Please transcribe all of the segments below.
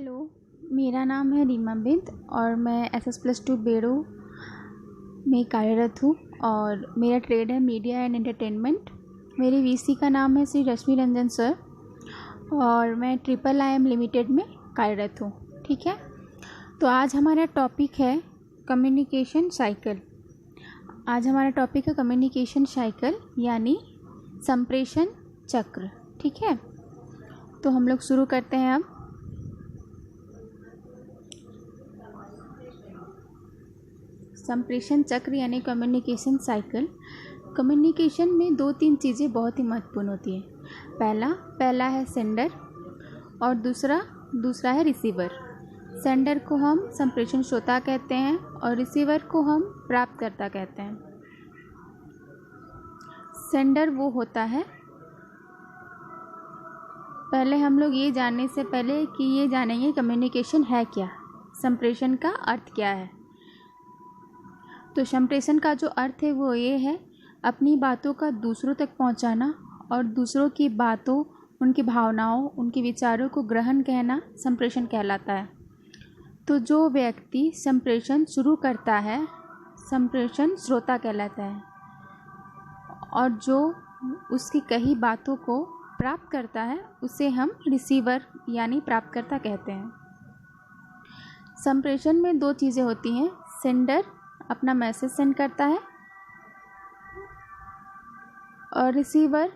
Hello, मेरा नाम है रीमा बिंद और मैं SS+2 बेड़ो में कार्यरत हूँ और मेरा ट्रेड है मीडिया एंड एंटरटेनमेंट। मेरी VC का नाम है श्री रश्मि रंजन सर और मैं IIIM लिमिटेड में कार्यरत हूँ। ठीक है, तो आज हमारा टॉपिक है कम्युनिकेशन साइकिल। आज हमारा टॉपिक है कम्युनिकेशन साइकिल यानी संप्रेषण चक्र। ठीक है, तो हम लोग शुरू करते हैं अब। संप्रेषण चक्र यानी कम्युनिकेशन साइकिल। कम्युनिकेशन में 2-3 चीज़ें बहुत ही महत्वपूर्ण होती हैं। पहला है सेंडर और दूसरा है रिसीवर। सेंडर को हम संप्रेषण श्रोता कहते हैं और रिसीवर को हम प्राप्तकर्ता कहते हैं। सेंडर वो होता है, पहले हम लोग ये जानने से पहले कि ये जानेंगे कम्युनिकेशन है क्या, संप्रेषण का अर्थ क्या है। तो संप्रेषण का जो अर्थ है वो ये है अपनी बातों का दूसरों तक पहुंचाना और दूसरों की बातों, उनकी भावनाओं, उनके विचारों को ग्रहण कहना संप्रेषण कहलाता है। तो जो व्यक्ति संप्रेषण शुरू करता है संप्रेषण श्रोता कहलाता है और जो उसकी कही बातों को प्राप्त करता है उसे हम रिसीवर यानी प्राप्तकर्ता कहते हैं। संप्रेषण में 2 चीज़ें होती हैं। सेंडर अपना मैसेज सेंड करता है और रिसीवर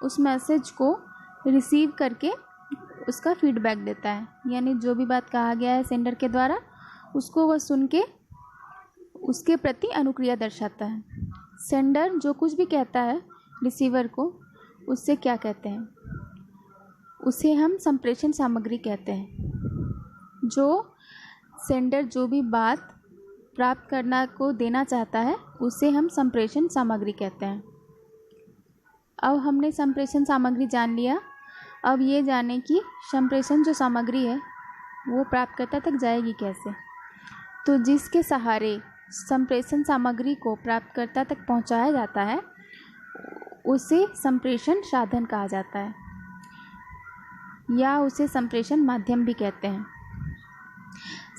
उस मैसेज को रिसीव करके उसका फीडबैक देता है, यानी जो भी बात कहा गया है सेंडर के द्वारा उसको वह सुन के उसके प्रति अनुक्रिया दर्शाता है। सेंडर जो कुछ भी कहता है रिसीवर को, उससे क्या कहते हैं, उसे हम संप्रेषण सामग्री कहते हैं। जो सेंडर जो भी बात प्राप्त करना को देना चाहता है उसे हम संप्रेषण सामग्री कहते हैं। अब हमने संप्रेषण सामग्री जान लिया। अब ये जाने कि संप्रेषण जो सामग्री है वो प्राप्तकर्ता तक जाएगी कैसे। तो जिसके सहारे संप्रेषण सामग्री को प्राप्तकर्ता तक पहुंचाया जाता है उसे संप्रेषण साधन कहा जाता है या उसे संप्रेषण माध्यम भी कहते हैं।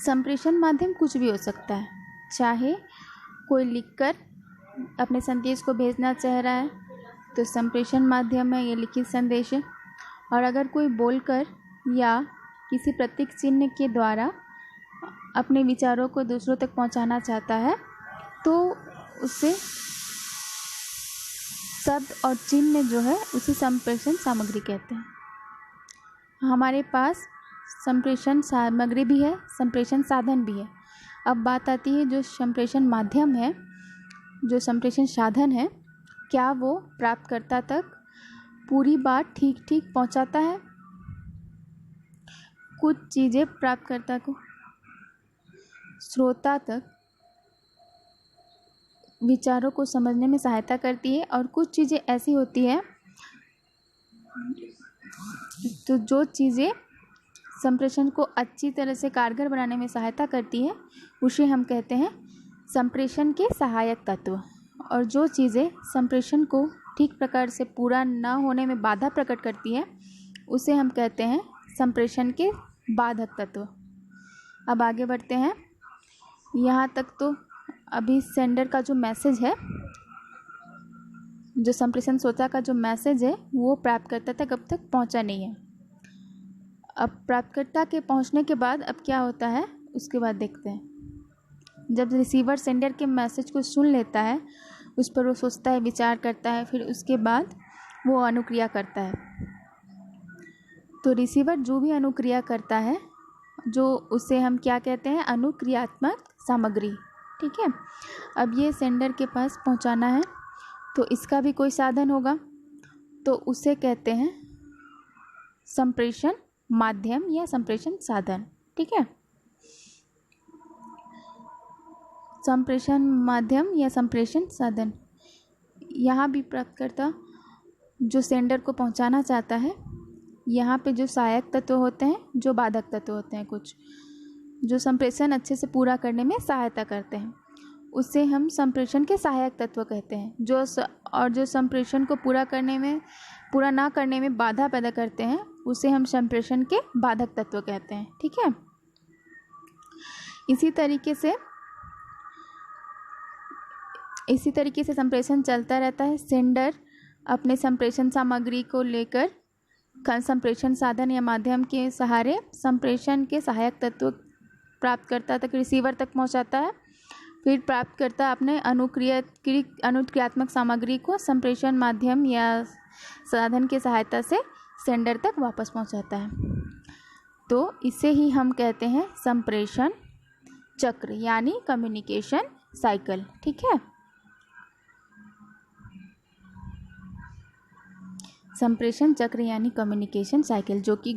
संप्रेषण माध्यम कुछ भी हो सकता है, चाहे कोई लिखकर अपने संदेश को भेजना चाह रहा है तो संप्रेषण माध्यम है, ये लिखित संदेश है। और अगर कोई बोलकर या किसी प्रतीक चिन्ह के द्वारा अपने विचारों को दूसरों तक पहुंचाना चाहता है तो उससे शब्द और चिन्ह जो है उसे संप्रेषण सामग्री कहते हैं। हमारे पास संप्रेषण सामग्री भी है, संप्रेषण साधन भी है। अब बात आती है जो संप्रेषण माध्यम है, जो संप्रेषण साधन है, क्या वो प्राप्तकर्ता तक पूरी बात ठीक ठीक पहुंचाता है। कुछ चीज़ें प्राप्तकर्ता को श्रोता तक विचारों को समझने में सहायता करती है और कुछ चीज़ें ऐसी होती है तो जो चीज़ें संप्रेषण को अच्छी तरह से कारगर बनाने में सहायता करती है उसे हम कहते हैं संप्रेषण के सहायक तत्व। और जो चीज़ें संप्रेषण को ठीक प्रकार से पूरा न होने में बाधा प्रकट करती है उसे हम कहते हैं संप्रेषण के बाधक तत्व। अब आगे बढ़ते हैं। यहाँ तक तो अभी सेंडर का जो मैसेज है, जो संप्रेषण श्रोता का जो मैसेज है वो प्राप्तकर्ता तक अब तक पहुँचा नहीं है। अब प्राप्तकर्ता के पहुंचने के बाद अब क्या होता है उसके बाद देखते हैं। जब रिसीवर सेंडर के मैसेज को सुन लेता है, उस पर वो सोचता है, विचार करता है, फिर उसके बाद वो अनुक्रिया करता है। तो रिसीवर जो भी अनुक्रिया करता है जो उसे हम क्या कहते हैं, अनुक्रियात्मक सामग्री। ठीक है, अब ये सेंडर के पास पहुंचाना है तो इसका भी कोई साधन होगा तो उसे कहते हैं संप्रेषण माध्यम या संप्रेषण साधन। ठीक है, संप्रेषण माध्यम या संप्रेषण साधन। यहाँ भी प्राप्तकर्ता जो सेंडर को पहुँचाना चाहता है, यहाँ पे जो सहायक तत्व होते हैं, जो बाधक तत्व होते हैं, कुछ जो संप्रेषण अच्छे से पूरा करने में सहायता करते हैं उसे हम संप्रेषण के सहायक तत्व कहते हैं। जो संप्रेषण को पूरा ना करने में बाधा पैदा करते हैं उसे हम संप्रेषण के बाधक तत्व कहते हैं। ठीक है, इसी तरीके से संप्रेषण चलता रहता है। सेंडर अपने संप्रेषण सामग्री को लेकर संप्रेषण साधन या माध्यम के सहारे संप्रेषण के सहायक तत्व प्राप्तकर्ता तक रिसीवर तक पहुंचाता है। फिर प्राप्तकर्ता अपने अनुक्रियात्मक सामग्री को संप्रेषण माध्यम या साधन की सहायता से सेंडर तक वापस पहुंचाता है। तो इसे ही हम कहते हैं संप्रेषण चक्र यानी कम्युनिकेशन साइकिल। ठीक है, संप्रेषण चक्र यानी कम्युनिकेशन साइकिल, जो कि